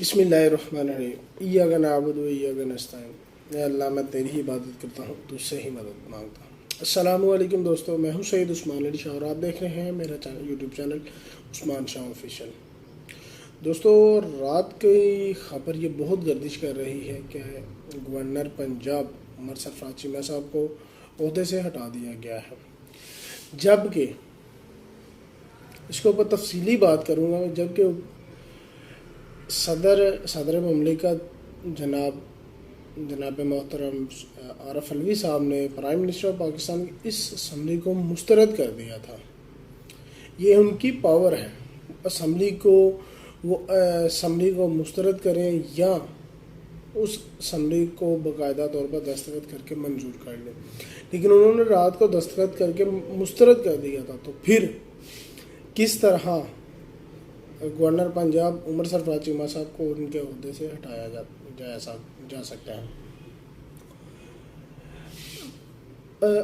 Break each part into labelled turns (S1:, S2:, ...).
S1: बिस्मिल्लाहिर्रहमानिर्रहीम। इय्याका नअबुदु व इय्याका नस्तईन। या अल्लाह, मैं तेरी ही इबादत करता हूँ, तुझसे ही मदद मांगता हूँ। अस्सलामु अलैकुम दोस्तों, मैं हूँ सैयद उस्मान अली शाह और आप देख रहे हैं मेरा YouTube channel Usman Shah official. दोस्तों, रात की खबर ये बहुत गर्दिश कर रही है कि गवर्नर पंजाब उमर सरफराज चीमा साहब को ओहदे से हटा दिया गया है, जबकि इसके ऊपर तफसीली बात करूँगा। जबकि सदर ममलिकत जनाब मोहतरम आरफ अलवी साहब ने प्राइम मिनिस्टर ऑफ पाकिस्तान की इस असम्बली को मुस्तरद कर दिया था। ये उनकी पावर है, असम्बली को मुस्तरद करें या उस असम्बली को बाकायदा तौर पर दस्तखत करके मंजूर कर लें, लेकिन उन्होंने रात को दस्तखत करके मुस्तरद कर दिया था। तो फिर किस तरह गवर्नर पंजाब उमर सरफराज चीमा साहब को उनके ओहदे से हटाया जा सकता है।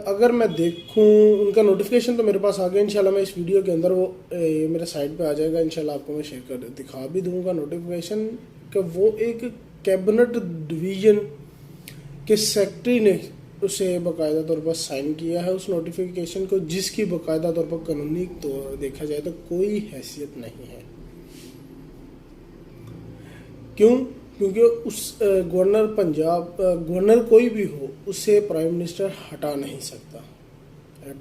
S1: अगर मैं देखूं, उनका नोटिफिकेशन तो मेरे पास आ गया। इंशाल्लाह मैं इस वीडियो के अंदर वो मेरे साइट पे आ जाएगा। इंशाल्लाह आपको मैं शेयर कर दिखा भी दूंगा नोटिफिकेशन कि वो एक कैबिनेट डिवीज़न के सेक्रेटरी ने उसे बाकायदा तौर पर साइन किया है उस नोटिफिकेशन को, जिसकी बाकायदा तौर पर कानूनी तौर देखा जाए तो कोई हैसियत नहीं है। क्यों? क्योंकि उस गवर्नर कोई भी हो, उसे प्राइम मिनिस्टर हटा नहीं सकता।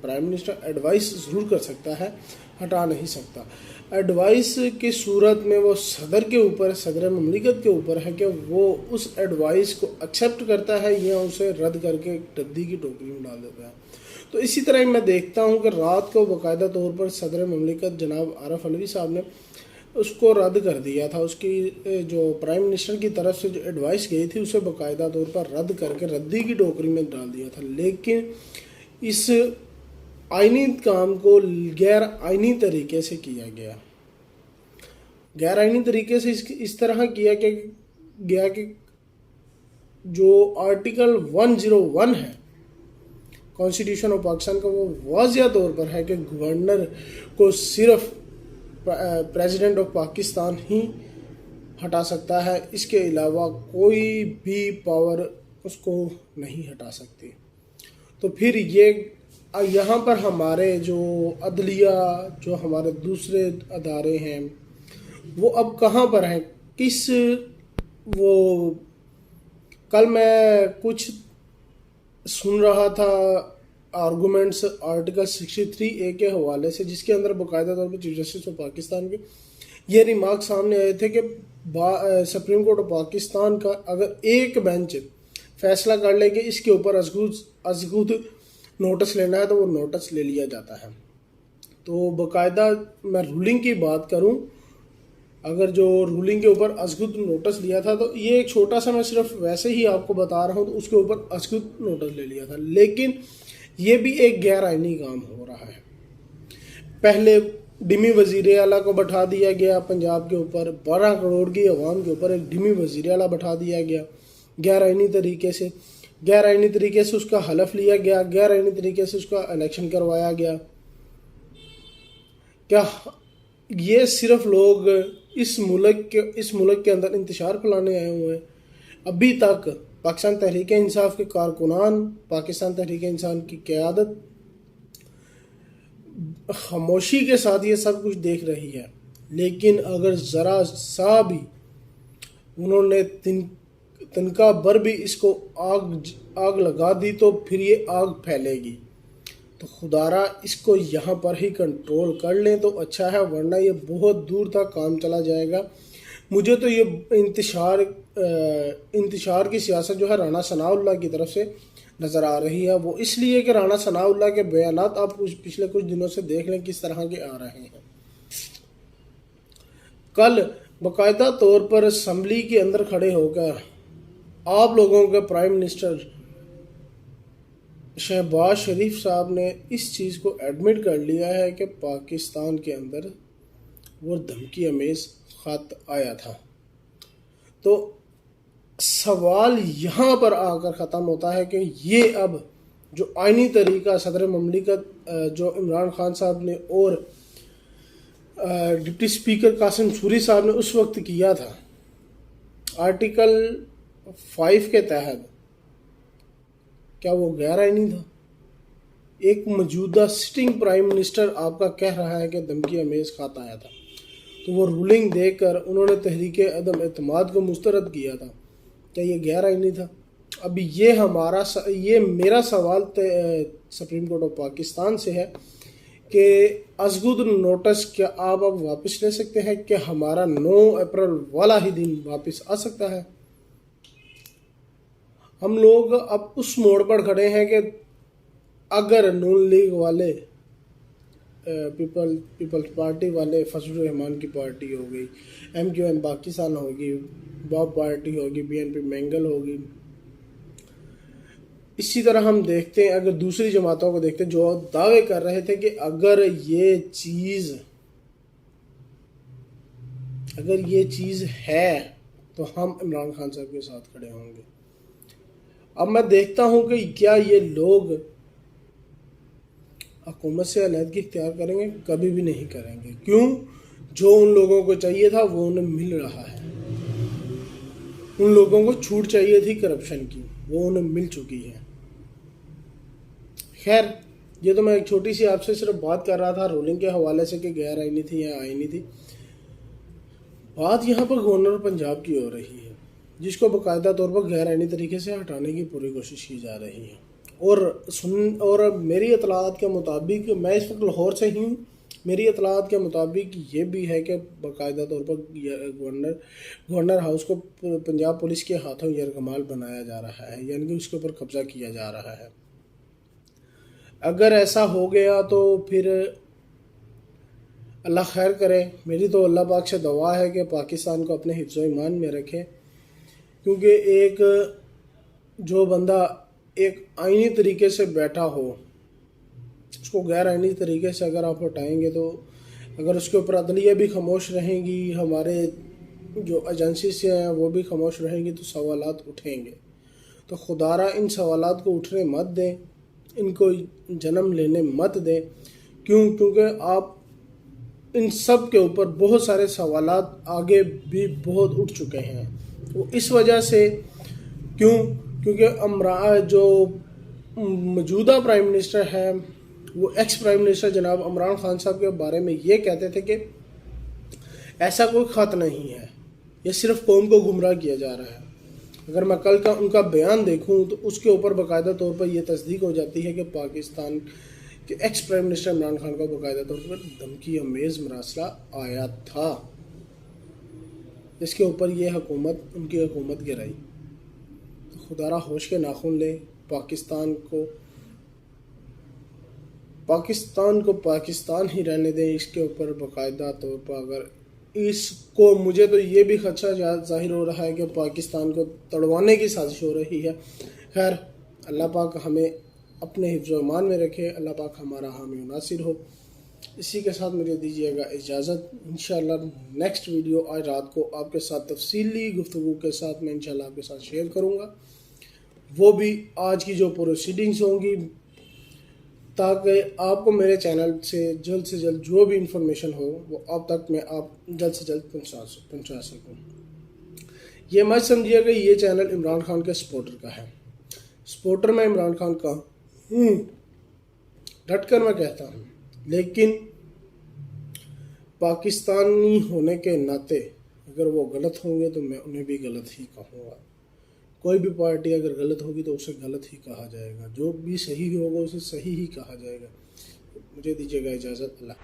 S1: प्राइम मिनिस्टर एडवाइस ज़रूर कर सकता है, हटा नहीं सकता। एडवाइस की सूरत में वो सदर ममलिकत के ऊपर है कि वो उस एडवाइस को एक्सेप्ट करता है या उसे रद्द करके रद्दी की टोकरी में डाल देता है। तो इसी तरह मैं देखता हूँ कि रात को बाकायदा तौर पर सदर ममलिकत जनाब आरफ अलवी साहब ने उसको रद्द कर दिया था। उसकी जो प्राइम मिनिस्टर की तरफ से जो एडवाइस गई थी उसे बाकायदा तौर पर रद्द करके रद्दी की टोकरी में डाल दिया था। लेकिन इस आईनी काम को गैर आईनी तरीके से किया गया। गैर आईनी तरीके से इस तरह किया गया कि जो आर्टिकल 101 है कॉन्स्टिट्यूशन ऑफ पाकिस्तान का, वो वाज़िया तौर पर है कि गवर्नर को सिर्फ प्रेसिडेंट ऑफ पाकिस्तान ही हटा सकता है, इसके अलावा कोई भी पावर उसको नहीं हटा सकती। तो फिर यहाँ पर हमारे जो अदलिया, जो हमारे दूसरे अदारे हैं, वो अब कहाँ पर हैं? कल मैं कुछ सुन रहा था आर्गूमेंट्स आर्टिकल 63A के हवाले से, जिसके अंदर बाकायदा तौर पर चीफ जस्टिस ऑफ पाकिस्तान के ये रिमार्क सामने आए थे कि सुप्रीम कोर्ट ऑफ पाकिस्तान का अगर एक बेंच फैसला कर ले कि इसके ऊपर अज़गुद नोटिस लेना है तो वो नोटिस ले लिया जाता है। तो बाकायदा मैं रूलिंग की बात करूं, अगर जो रूलिंग के ऊपर अज़गुद नोटिस लिया था, तो ये एक छोटा सा, मैं सिर्फ वैसे ही आपको बता रहा हूं, तो उसके ऊपर अज़गुद नोटिस ले लिया था। लेकिन ये भी एक गैर आईनी काम हो रहा है। पहले डिमी वज़ीर आला को बैठा दिया गया पंजाब के ऊपर, 12 करोड़ की आवाम के ऊपर एक डिमी वज़ीर आला बैठा दिया गया गैर आईनी तरीके से उसका हलफ लिया गया, गैर आईनी तरीके से उसका इलेक्शन करवाया गया। क्या ये सिर्फ लोग इस मुल्क के अंदर इंतशार फैलाने आए हुए हैं? अभी तक पाकिस्तान तहरीक इंसाफ के कारकुनान, पाकिस्तान तहरीक इंसान की क़यादत खामोशी के साथ ये सब कुछ देख रही है। लेकिन अगर ज़रा सा भी उन्होंने तिनका भर भी इसको आग लगा दी तो फिर ये आग फैलेगी। तो खुदारा इसको यहाँ पर ही कंट्रोल कर लें तो अच्छा है, वरना ये बहुत दूर तक काम चला जाएगा। मुझे तो ये इंतशार की सियासत जो है राना सनाउल्लाह की तरफ से नज़र आ रही है। वो इसलिए कि राना सनाउल्लाह के बयानात आप पिछले कुछ दिनों से देख लें किस तरह के आ रहे हैं। कल बाकायदा तौर पर असम्बली के अंदर खड़े होकर आप लोगों के प्राइम मिनिस्टर शहबाज शरीफ साहब ने इस चीज़ को एडमिट कर लिया है कि पाकिस्तान के अंदर वो धमकी अमेज खत आया था। तो सवाल यहाँ पर आकर ख़त्म होता है कि ये अब जो आईनी तरीका सदर ममलिकत जो इमरान खान साहब ने और डिप्टी स्पीकर कासिम सूरी साहब ने उस वक्त किया था, आर्टिकल 5 के तहत क्या वो गैर आईनी था? एक मौजूदा सिटिंग प्राइम मिनिस्टर आपका कह रहा है कि धमकी अमेज खत आया था, तो वो रूलिंग देकर उन्होंने तहरीक अदम एतमाद को मुस्तरद किया था, क्या ये गैर आईनी था? अभी ये मेरा सवाल सुप्रीम कोर्ट ऑफ पाकिस्तान से है कि अजगुद नोटिस क्या आप अब वापस ले सकते हैं? कि हमारा 9 अप्रैल वाला ही दिन वापस आ सकता है? हम लोग अब उस मोड़ पर खड़े हैं कि अगर नून लीग वाले, पीपल्स पार्टी वाले, फजलुर रहमान की पार्टी हो गई, MQM पाकिस्तान होगी, बॉब पार्टी होगी, BNP मैंगल होगी, इसी तरह हम देखते हैं, अगर दूसरी जमातों को देखते हैं जो दावे कर रहे थे कि अगर ये चीज़ है तो हम इमरान खान साहब के साथ खड़े होंगे। अब मैं देखता हूं कि क्या ये लोग हुकूमत से अलहदगी इख्तियार करेंगे? कभी भी नहीं करेंगे। क्यों? जो उन लोगों को चाहिए था वो उन्हें मिल रहा है। उन लोगों को छूट चाहिए थी करप्शन की, वो उन्हें मिल चुकी है। खैर, ये तो मैं एक छोटी सी आपसे सिर्फ बात कर रहा था रूलिंग के हवाले से कि गैर आईनी थी या आईनी थी। बात यहाँ पर गवर्नर पंजाब की हो रही है, जिसको बाकायदा तौर पर गैर आईनी तरीके से हटाने की पूरी कोशिश की जा रही है। और मेरी इतलात के मुताबिक, मैं इस वक्त लाहौर से ही हूँ, मेरी इतलात के मुताबिक ये भी है कि बाकायदा तौर पर गवर्नर हाउस को पंजाब पुलिस के हाथों यरगमाल बनाया जा रहा है, यानी कि उसके ऊपर कब्जा किया जा रहा है। अगर ऐसा हो गया तो फिर अल्लाह खैर करे। मेरी तो अल्लाह पाक से दुआ है कि पाकिस्तान को अपने हिफ्ज़ ईमान में रखे, क्योंकि एक जो बंदा एक आईनी तरीके से बैठा हो, उसको गैर आईनी तरीके से अगर आप हटाएंगे तो अगर उसके ऊपर अदलिया भी खामोश रहेंगी, हमारे जो एजेंसी से हैं वो भी खामोश रहेंगी, तो सवालात उठेंगे। तो खुदारा इन सवालात को उठने मत दें, इनको जन्म लेने मत दें। क्योंकि आप इन सब के ऊपर बहुत सारे सवालात आगे भी बहुत उठ चुके हैं। वो इस वजह से क्योंकि जो मौजूदा प्राइम मिनिस्टर है, वो एक्स प्राइम मिनिस्टर जनाब इमरान खान साहब के बारे में ये कहते थे कि ऐसा कोई ख़त नहीं है, ये सिर्फ कौम को गुमराह किया जा रहा है। अगर मैं कल का उनका बयान देखूं तो उसके ऊपर बाकायदा तौर पर यह तस्दीक हो जाती है कि पाकिस्तान के ex prime minister Imran Khan को बाकायदा तौर पर धमकी अमेज़ मरासला आया था, जिसके ऊपर ये उनकी हुकूमत गिराई। तो खुदारा होश के नाखून लें, पाकिस्तान को पाकिस्तान ही रहने दें। इसके ऊपर बाकायदा तौर पर अगर इसको, मुझे तो ये भी खदशा जाहिर हो रहा है कि पाकिस्तान को तड़वाने की साजिश हो रही है। खैर, अल्लाह पाक हमें अपने हिफ्ज़ व ईमान में रखे, अल्लाह पाक हमारा हामी नासिर हो। इसी के साथ मुझे दीजिएगा इजाज़त। इंशाअल्लाह नेक्स्ट वीडियो आज रात को आपके साथ तफसीली गुफ्तगू के साथ मैं इंशाअल्लाह आपके साथ शेयर करूँगा, वो भी आज की जो प्रोसीडिंग्स होंगी, ताकि आपको मेरे चैनल से जल्द जो भी इंफॉर्मेशन हो वो आप तक मैं जल्द से जल्द पहुंचा सकूं। ये मत समझिएगा ये चैनल इमरान खान के सपोर्टर का है। सपोर्टर मैं इमरान खान का हूँ, डट कर मैं कहता हूँ, लेकिन पाकिस्तानी होने के नाते अगर वो गलत होंगे तो मैं उन्हें भी गलत ही कहूँगा। कोई भी पार्टी अगर गलत होगी तो उसे गलत ही कहा जाएगा, जो भी सही होगा उसे सही ही कहा जाएगा। मुझे दीजिएगा इजाज़त। अल्लाह।